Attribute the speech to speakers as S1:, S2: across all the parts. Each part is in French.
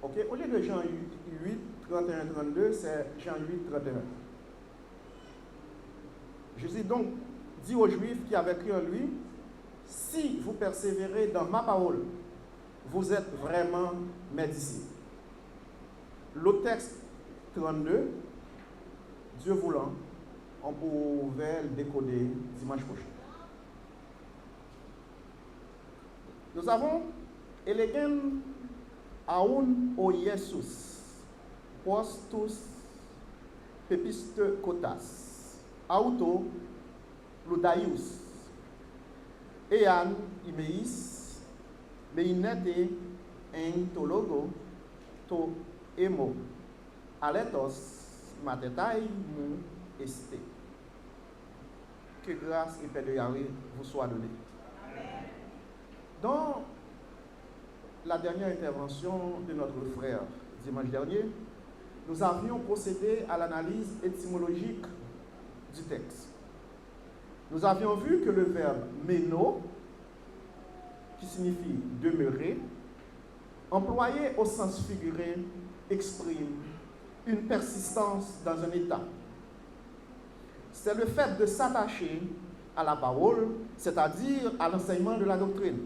S1: Ok? Au lieu de Jean 8, 31, 32, c'est Jean 8, 31. Jésus donc dit aux Juifs qui avaient cru en lui, si vous persévérez dans ma parole, vous êtes vraiment mes disciples. Le texte 32, Dieu voulant, on pouvait le décoder dimanche prochain. Nous avons elegen aun o Jesus postus pepiste kotas auto ludaius ean imeis meinete en tologo to emo aletos matetai mu este. Que grâce et paix de Yahweh vous soient données. Dans la dernière intervention de notre frère dimanche dernier, nous avions procédé à l'analyse étymologique du texte. Nous avions vu que le verbe meno, qui signifie demeurer, employé au sens figuré, exprime une persistance dans un état. C'est le fait de s'attacher à la parole, c'est-à-dire à l'enseignement de la doctrine.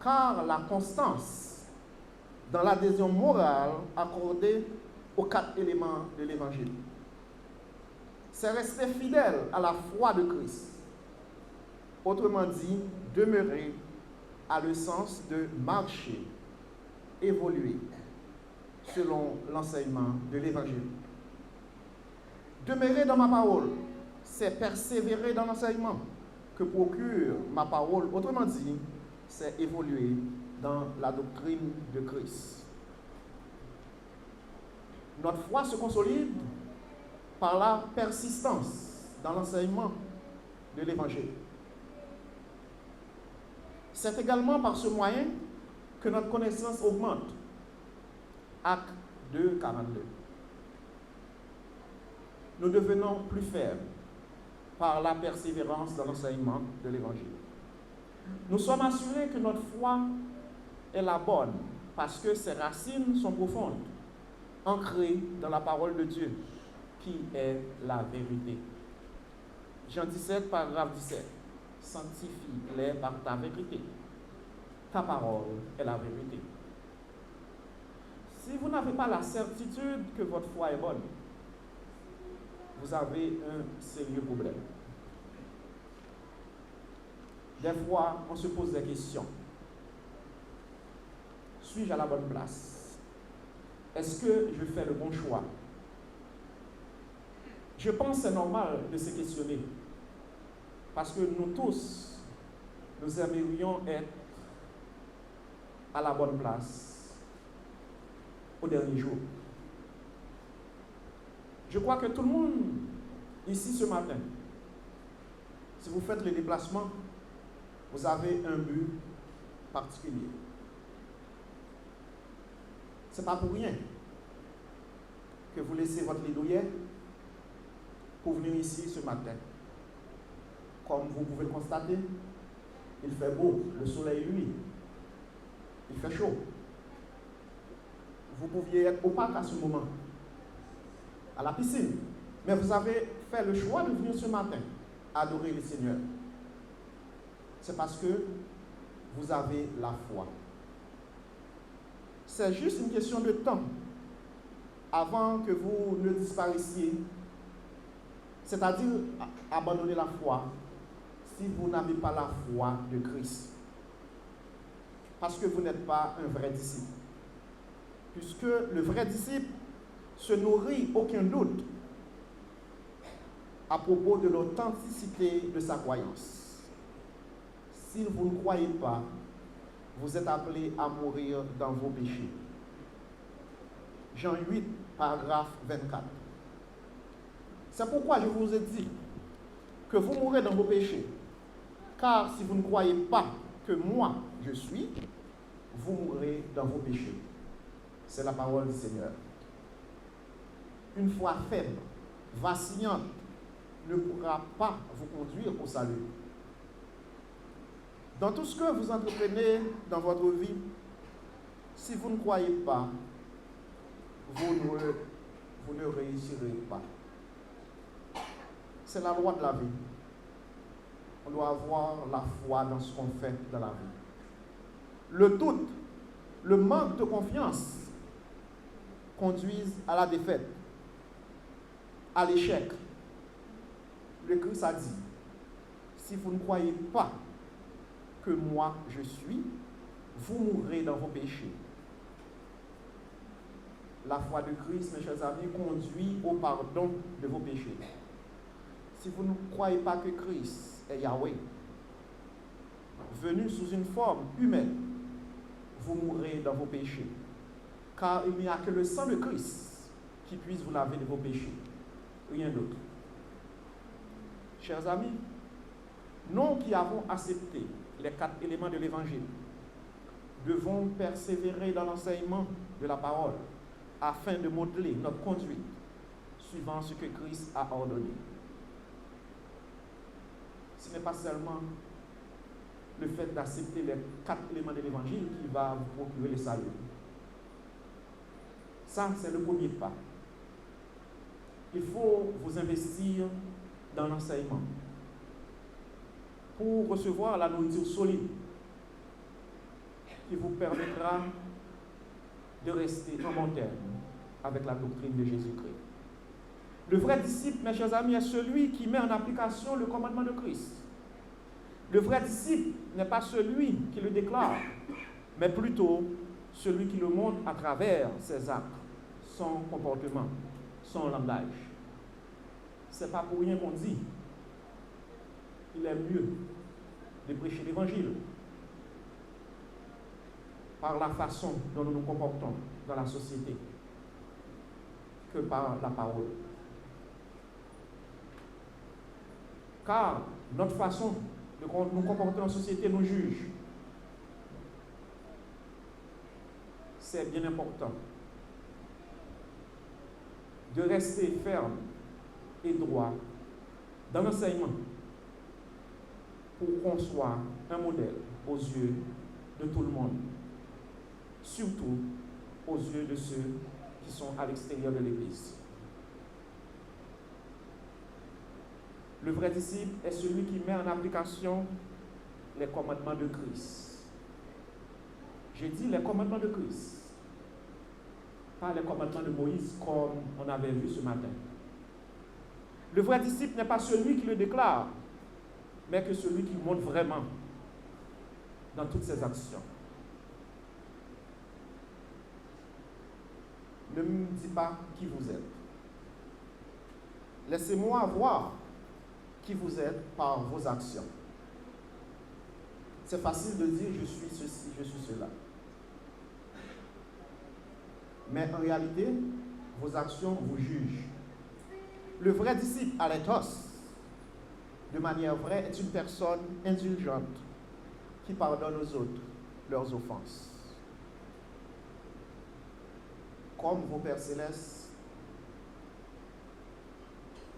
S1: Car la constance dans l'adhésion morale accordée aux 4 éléments de l'Évangile, c'est rester fidèle à la foi de Christ. Autrement dit, demeurer a le sens de marcher, évoluer selon l'enseignement de l'Évangile. Demeurer dans ma parole, c'est persévérer dans l'enseignement que procure ma parole. Autrement dit, c'est évoluer dans la doctrine de Christ. Notre foi se consolide par la persistance dans l'enseignement de l'Évangile. C'est également par ce moyen que notre connaissance augmente. Acte 2, 42. Nous devenons plus faibles par la persévérance dans l'enseignement de l'Évangile. Nous sommes assurés que notre foi est la bonne parce que ses racines sont profondes, ancrées dans la parole de Dieu, qui est la vérité. Jean 17, paragraphe 17. Sanctifie-les par ta vérité. Ta parole est la vérité. Si vous n'avez pas la certitude que votre foi est bonne, vous avez un sérieux problème. Des fois, on se pose des questions. Suis-je à la bonne place? Est-ce que je fais le bon choix? Je pense que c'est normal de se questionner. Parce que nous tous, nous aimerions être à la bonne place au dernier jour. Je crois que tout le monde ici ce matin, si vous faites le déplacement, vous avez un but particulier. Ce n'est pas pour rien que vous laissez votre lit douillet pour venir ici ce matin. Comme vous pouvez le constater, il fait beau, le soleil luit, il fait chaud. Vous pouviez être au parc à ce moment, à la piscine, mais vous avez fait le choix de venir ce matin adorer le Seigneur. C'est parce que vous avez la foi. C'est juste une question de temps avant que vous ne disparaissiez, c'est-à-dire abandonner la foi si vous n'avez pas la foi de Christ. Parce que vous n'êtes pas un vrai disciple. Puisque le vrai disciple se nourrit aucun doute à propos de l'authenticité de sa croyance. Si vous ne croyez pas, vous êtes appelés à mourir dans vos péchés. Jean 8, paragraphe 24. C'est pourquoi je vous ai dit que vous mourrez dans vos péchés. Car si vous ne croyez pas que moi, je suis, vous mourrez dans vos péchés. C'est la parole du Seigneur. Une foi faible, vacillante, ne pourra pas vous conduire au salut. Dans tout ce que vous entreprenez dans votre vie, Si vous ne croyez pas, vous ne réussirez pas. C'est la loi de la vie. On doit avoir la foi dans ce qu'on fait dans la vie. Le doute, le manque de confiance conduisent à la défaite, à l'échec. Le Christ a dit, si vous ne croyez pas que moi je suis, vous mourrez dans vos péchés. La foi de Christ, mes chers amis, conduit au pardon de vos péchés. Si vous ne croyez pas que Christ est Yahweh, venu sous une forme humaine, vous mourrez dans vos péchés. Car il n'y a que le sang de Christ qui puisse vous laver de vos péchés. Rien d'autre. Chers amis, nous qui avons accepté les 4 éléments de l'Évangile, devons persévérer dans l'enseignement de la parole afin de modeler notre conduite suivant ce que Christ a ordonné. Ce n'est pas seulement le fait d'accepter les 4 éléments de l'Évangile qui va vous procurer le salut. Ça, c'est le premier pas. Il faut vous investir dans l'enseignement pour recevoir la nourriture solide qui vous permettra de rester en bon terme avec la doctrine de Jésus-Christ. Le vrai disciple, mes chers amis, est celui qui met en application le commandement de Christ. Le vrai disciple n'est pas celui qui le déclare, mais plutôt celui qui le montre à travers ses actes, son comportement, son langage. Ce n'est pas pour rien qu'on dit qu'il est mieux de prêcher l'Évangile par la façon dont nous nous comportons dans la société que par la parole. Car notre façon de nous comporter en société nous juge. C'est bien important de rester ferme et droit dans l'enseignement pour qu'on soit un modèle aux yeux de tout le monde, surtout aux yeux de ceux qui sont à l'extérieur de l'Église. Le vrai disciple est celui qui met en application les commandements de Christ. J'ai dit les commandements de Christ, pas les commandements de Moïse comme on avait vu ce matin. Le vrai disciple n'est pas celui qui le déclare, mais que celui qui montre vraiment dans toutes ses actions. Ne me dis pas qui vous êtes. Laissez-moi voir qui vous êtes par vos actions. C'est facile de dire je suis ceci, je suis cela. Mais en réalité, vos actions vous jugent. Le vrai disciple, aléthos, de manière vraie, est une personne indulgente qui pardonne aux autres leurs offenses. Comme vos pères célestes,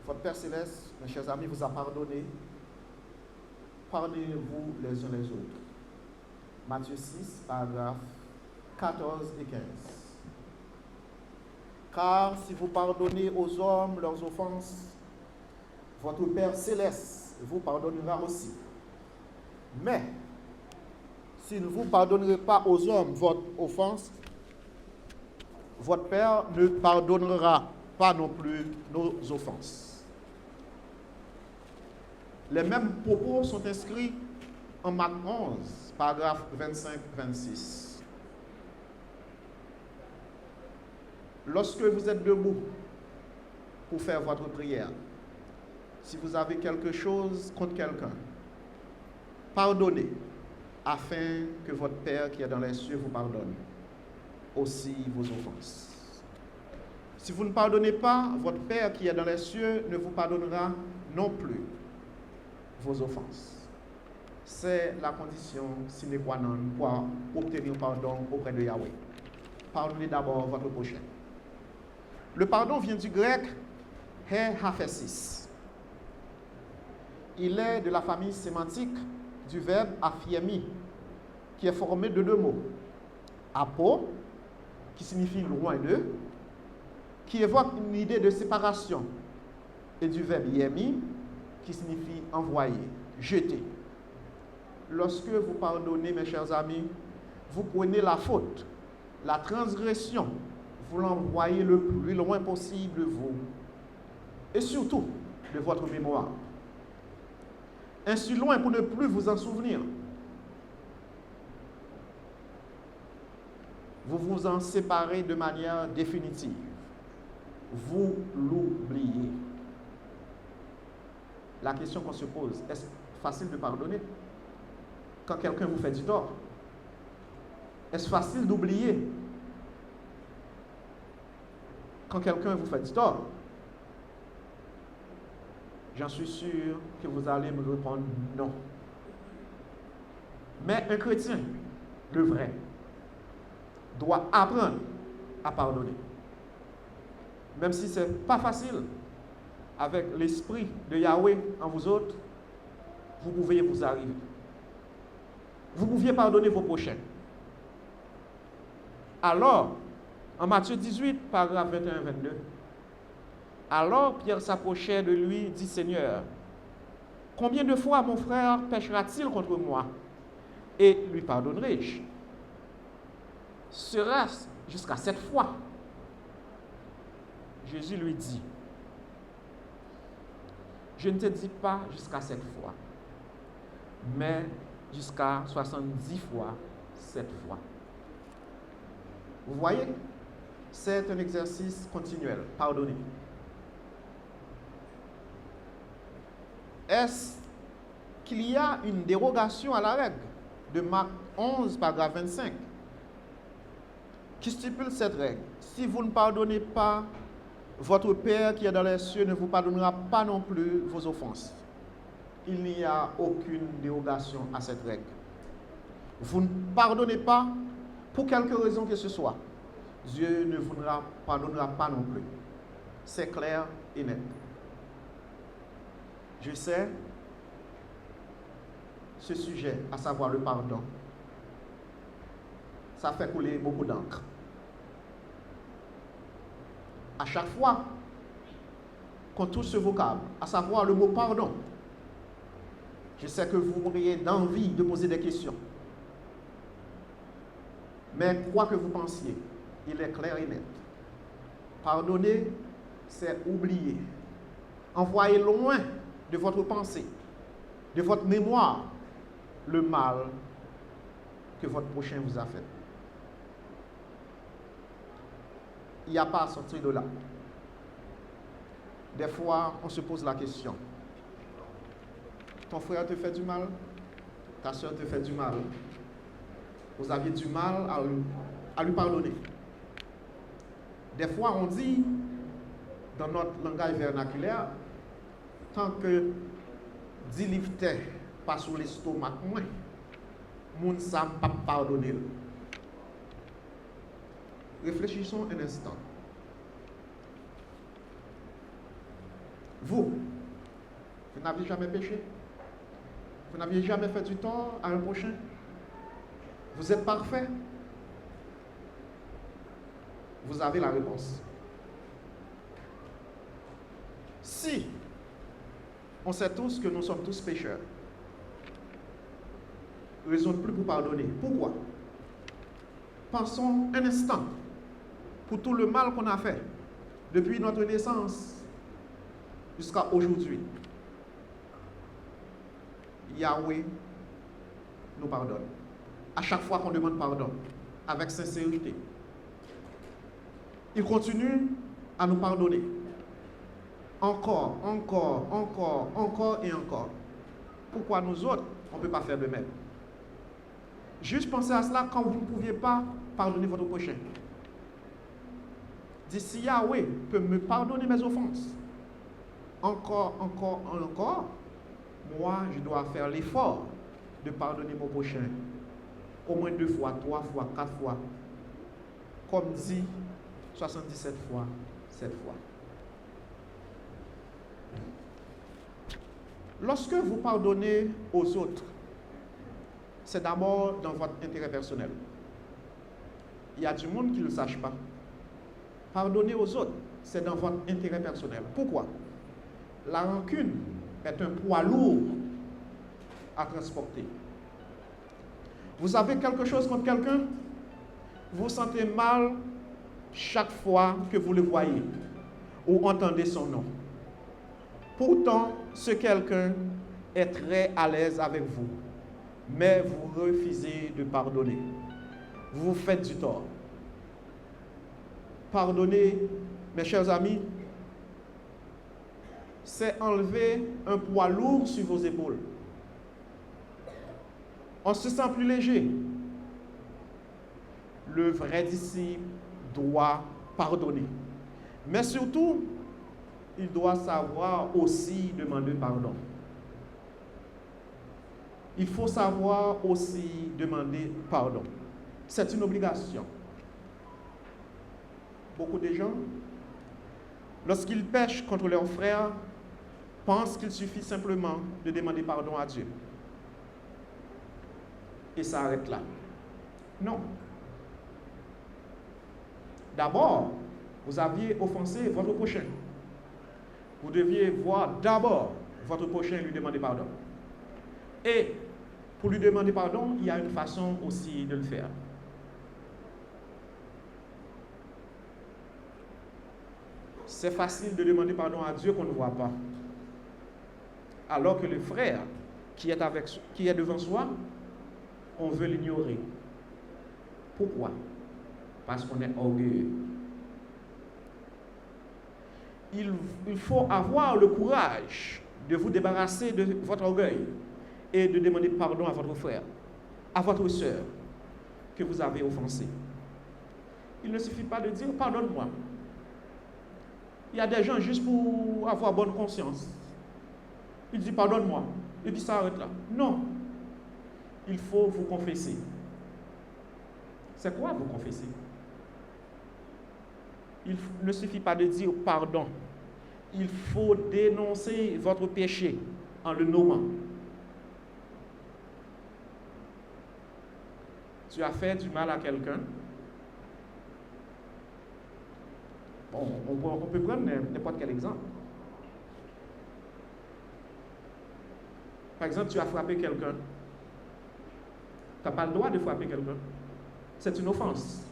S1: votre Père céleste, mes chers amis, vous a pardonné. Pardonnez-vous les uns les autres. Matthieu 6, paragraphes 14 et 15. Car si vous pardonnez aux hommes leurs offenses, votre Père céleste vous pardonnera aussi. Mais, s'il ne vous pardonnerez pas aux hommes votre offense, votre Père ne pardonnera pas non plus nos offenses. Les mêmes propos sont inscrits en Marc 11, paragraphe 25-26. Lorsque vous êtes debout pour faire votre prière, si vous avez quelque chose contre quelqu'un, pardonnez, afin que votre Père qui est dans les cieux vous pardonne aussi vos offenses. Si vous ne pardonnez pas, votre Père qui est dans les cieux ne vous pardonnera non plus vos offenses. C'est la condition sine qua non pour obtenir pardon auprès de Yahweh. Pardonnez d'abord votre prochain. Le pardon vient du grec he haphesis. Il est de la famille sémantique du verbe aphiemi, qui est formé de 2 mots. apo, qui signifie loin d'eux, qui évoque une idée de séparation, et du verbe yemi, qui signifie envoyer, jeter. Lorsque vous pardonnez, mes chers amis, vous prenez la faute, la transgression, vous l'envoyez le plus loin possible de vous, et surtout de votre mémoire. Ainsi loin pour ne plus vous en souvenir. Vous vous en séparez de manière définitive. Vous l'oubliez. La question qu'on se pose, est-ce facile de pardonner quand quelqu'un vous fait du tort? Est-ce facile d'oublier quand quelqu'un vous fait du tort? J'en suis sûr que vous allez me répondre non. Mais un chrétien, le vrai, doit apprendre à pardonner. Même si ce n'est pas facile, avec l'esprit de Yahweh en vous autres, vous pouvez vous arriver. Vous pouviez pardonner vos prochains. Alors, en Matthieu 18, paragraphe 21-22, alors Pierre s'approchait de lui, dit: Seigneur, combien de fois mon frère péchera-t-il contre moi et lui pardonnerai-je? Sera-ce jusqu'à 7 fois? Jésus lui dit: je ne te dis pas jusqu'à 7 fois, mais jusqu'à 70 fois 7 fois. Vous voyez, c'est un exercice continuel. Pardonner. Est-ce qu'il y a une dérogation à la règle de Marc 11, paragraphe 25, qui stipule cette règle? Si vous ne pardonnez pas, votre Père qui est dans les cieux ne vous pardonnera pas non plus vos offenses. Il n'y a aucune dérogation à cette règle. Vous ne pardonnez pas pour quelque raison que ce soit. Dieu ne vous pardonnera pas non plus. C'est clair et net. Je sais, ce sujet, à savoir le pardon, ça fait couler beaucoup d'encre. À chaque fois qu'on touche ce vocable, à savoir le mot pardon, je sais que vous auriez d'envie de poser des questions. Mais quoi que vous pensiez, il est clair et net. Pardonner, c'est oublier. Envoyer loin de votre pensée, de votre mémoire, le mal que votre prochain vous a fait. Il n'y a pas à sortir de là. Des fois, on se pose la question. Ton frère te fait du mal, ta soeur te fait du mal. Vous aviez du mal à lui pardonner. Des fois, on dit, dans notre langage vernaculaire, tant que 10 livres pas sur l'estomac, moi, moun sa pas pardonner. Réfléchissons un instant. Vous n'avez jamais péché? Vous n'aviez jamais fait du tort à un prochain? Vous êtes parfait? Vous avez la réponse. Si on sait tous que nous sommes tous pécheurs, raison de plus pour pardonner. Pourquoi? Pensons un instant pour tout le mal qu'on a fait depuis notre naissance jusqu'à aujourd'hui. Yahweh nous pardonne. À chaque fois qu'on demande pardon, avec sincérité, il continue à nous pardonner. Encore et encore. Pourquoi nous autres, on ne peut pas faire de même? Juste pensez à cela quand vous ne pouviez pas pardonner votre prochain. Dites, si Yahweh peut me pardonner mes offenses, encore, moi, je dois faire l'effort de pardonner mon prochain. Au moins 2 fois, 3 fois, 4 fois. Comme dit 77 fois, 7 fois. Lorsque vous pardonnez aux autres, c'est d'abord dans votre intérêt personnel. il y a du monde qui ne le sache pas. Pardonner aux autres, c'est dans votre intérêt personnel. Pourquoi? La rancune est un poids lourd à transporter. Vous avez quelque chose contre quelqu'un, vous vous sentez mal chaque fois que vous le voyez ou entendez son nom. Pourtant, ce quelqu'un est très à l'aise avec vous, mais vous refusez de pardonner. Vous vous faites du tort. Pardonner, mes chers amis, c'est enlever un poids lourd sur vos épaules. On se sent plus léger. Le vrai disciple doit pardonner. Mais surtout, il doit savoir aussi demander pardon. Il faut savoir aussi demander pardon. C'est une obligation. Beaucoup de gens, lorsqu'ils pêchent contre leurs frères, pensent qu'il suffit simplement de demander pardon à Dieu. Et ça arrête là. Non. D'abord, vous aviez offensé votre prochain. Vous deviez voir d'abord votre prochain lui demander pardon. Et pour lui demander pardon, il y a une façon aussi de le faire. C'est facile de demander pardon à Dieu qu'on ne voit pas. Alors que le frère qui est devant soi, on veut l'ignorer. Pourquoi? Parce qu'on est orgueilleux. Il faut avoir le courage de vous débarrasser de votre orgueil et de demander pardon à votre frère, à votre sœur que vous avez offensé. Il ne suffit pas de dire « pardonne-moi ». Il y a des gens juste pour avoir bonne conscience. Il dit « pardonne-moi » et puis ça arrête là. Non. Il faut vous confesser. C'est quoi vous confesser? Il ne suffit pas de dire pardon. Il faut dénoncer votre péché en le nommant. Tu as fait du mal à quelqu'un. Bon, on peut prendre n'importe quel exemple. Par exemple, tu as frappé quelqu'un. Tu n'as pas le droit de frapper quelqu'un. C'est une offense.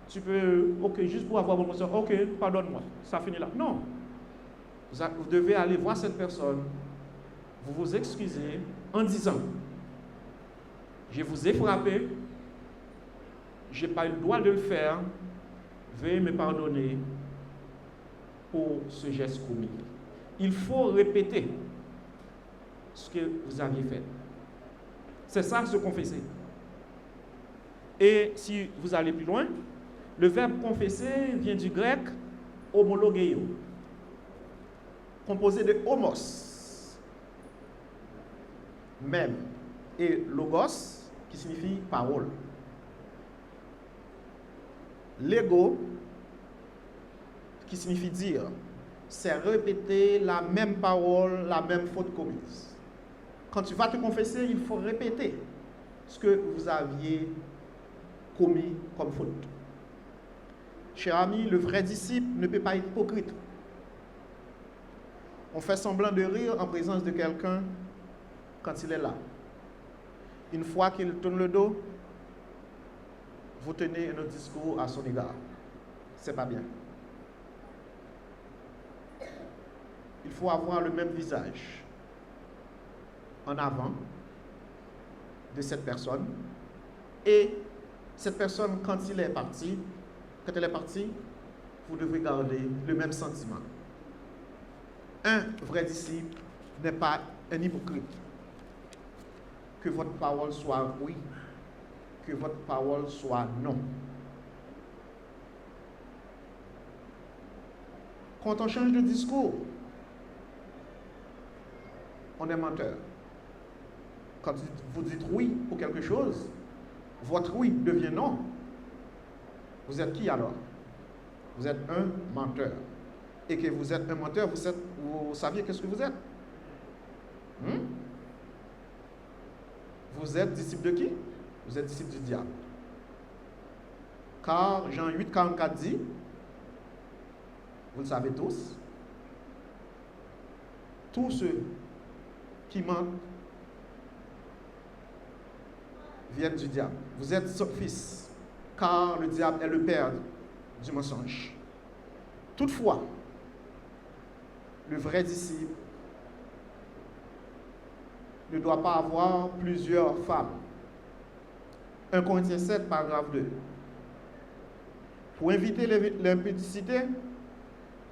S1: Tu peux, ok, juste pour avoir bonne conscience, ok, pardonne-moi, ça finit là. Non. Vous devez aller voir cette personne, vous vous excusez en disant, je vous ai frappé, je n'ai pas eu le droit de le faire, veuillez me pardonner pour ce geste commis. Il faut répéter ce que vous aviez fait. C'est ça, se confesser. Et si vous allez plus loin, le verbe confesser vient du grec homologeo, composé de homos, même, et logos, qui signifie parole. Lego, qui signifie dire, c'est répéter la même parole, la même faute commise. Quand tu vas te confesser, il faut répéter ce que vous aviez commis comme faute. Cher ami, le vrai disciple ne peut pas être hypocrite. On fait semblant de rire en présence de quelqu'un quand il est là. Une fois qu'il tourne le dos, vous tenez un autre discours à son égard. C'est pas bien. Il faut avoir le même visage en avant de cette personne. Et cette personne, quand elle est partie, vous devrez garder le même sentiment. Un vrai disciple n'est pas un hypocrite. Que votre parole soit oui, que votre parole soit non. Quand on change de discours, on est menteur. Quand vous dites oui pour quelque chose, votre oui devient non. Vous êtes qui alors? Vous êtes un menteur. Et que vous êtes un menteur, vous saviez qu'est-ce que vous êtes? Vous êtes disciple de qui? Vous êtes disciple du diable. Car Jean 8, 44 dit, vous le savez tous, tous ceux qui mentent viennent du diable. Vous êtes son fils, car le diable est le père du mensonge. Toutefois, le vrai disciple ne doit pas avoir plusieurs femmes. 1 Corinthiens 7, paragraphe 2. Pour éviter l'impudicité,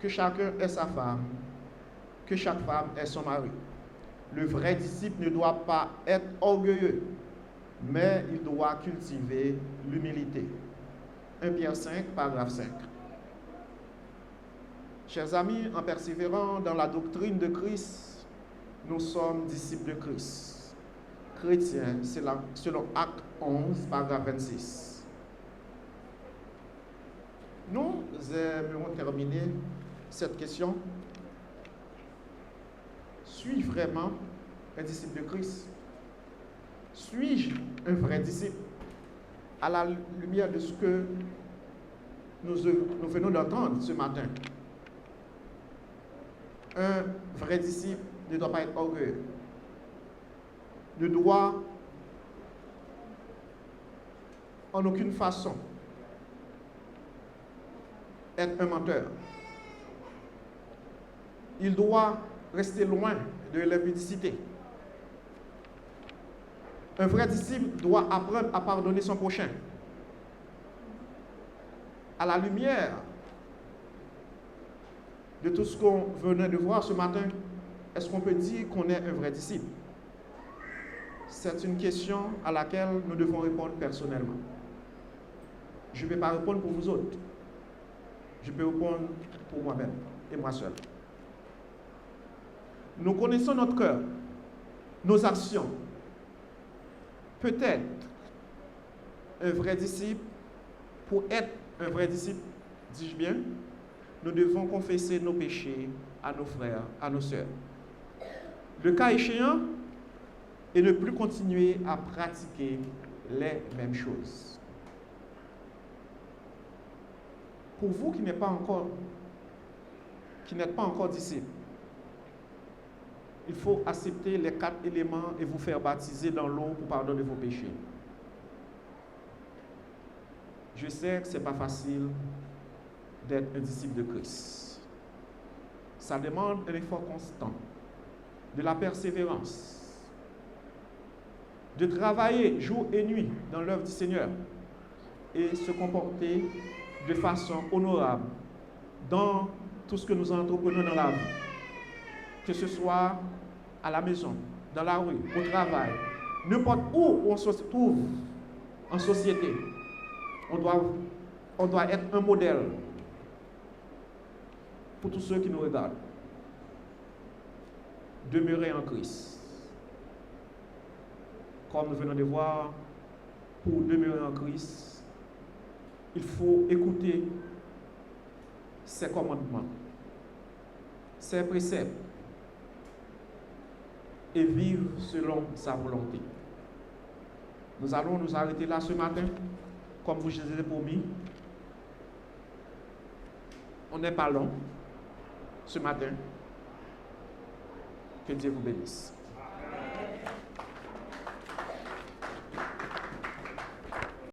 S1: que chacun ait sa femme, que chaque femme ait son mari. Le vrai disciple ne doit pas être orgueilleux, mais il doit cultiver l'humilité. 1 Pierre 5, paragraphe 5. Chers amis, en persévérant dans la doctrine de Christ, nous sommes disciples de Christ. Chrétiens, selon Acte 11, paragraphe 26. Nous aimerions terminer cette question. Suis-je vraiment un disciple de Christ? Suis-je un vrai disciple? À la lumière de ce que nous venons d'entendre ce matin, un vrai disciple ne doit pas être orgueilleux, ne doit en aucune façon être un menteur. Il doit rester loin de l'impudicité. Un vrai disciple doit apprendre à pardonner son prochain. À la lumière de tout ce qu'on venait de voir ce matin, est-ce qu'on peut dire qu'on est un vrai disciple? C'est une question à laquelle nous devons répondre personnellement. Je ne vais pas répondre pour vous autres. Je peux répondre pour moi-même et moi seul. Nous connaissons notre cœur, nos actions. Peut-être un vrai disciple, pour être un vrai disciple, dis-je bien, nous devons confesser nos péchés à nos frères, à nos sœurs. Le cas échéant, et ne plus continuer à pratiquer les mêmes choses. Pour vous qui n'êtes pas encore disciple, il faut accepter les 4 éléments et vous faire baptiser dans l'eau pour pardonner vos péchés. Je sais que ce n'est pas facile d'être un disciple de Christ. Ça demande un effort constant, de la persévérance, de travailler jour et nuit dans l'œuvre du Seigneur et se comporter de façon honorable dans tout ce que nous entreprenons dans la vie. Que ce soit à la maison, dans la rue, au travail, n'importe où on se trouve en société, on doit être un modèle pour tous ceux qui nous regardent. Demeurer en Christ. Comme nous venons de voir, pour demeurer en Christ, il faut écouter ses commandements, ses préceptes, et vivre selon sa volonté. Nous allons nous arrêter là ce matin, comme vous je vous ai promis. On n'est pas long ce matin. Que Dieu vous bénisse.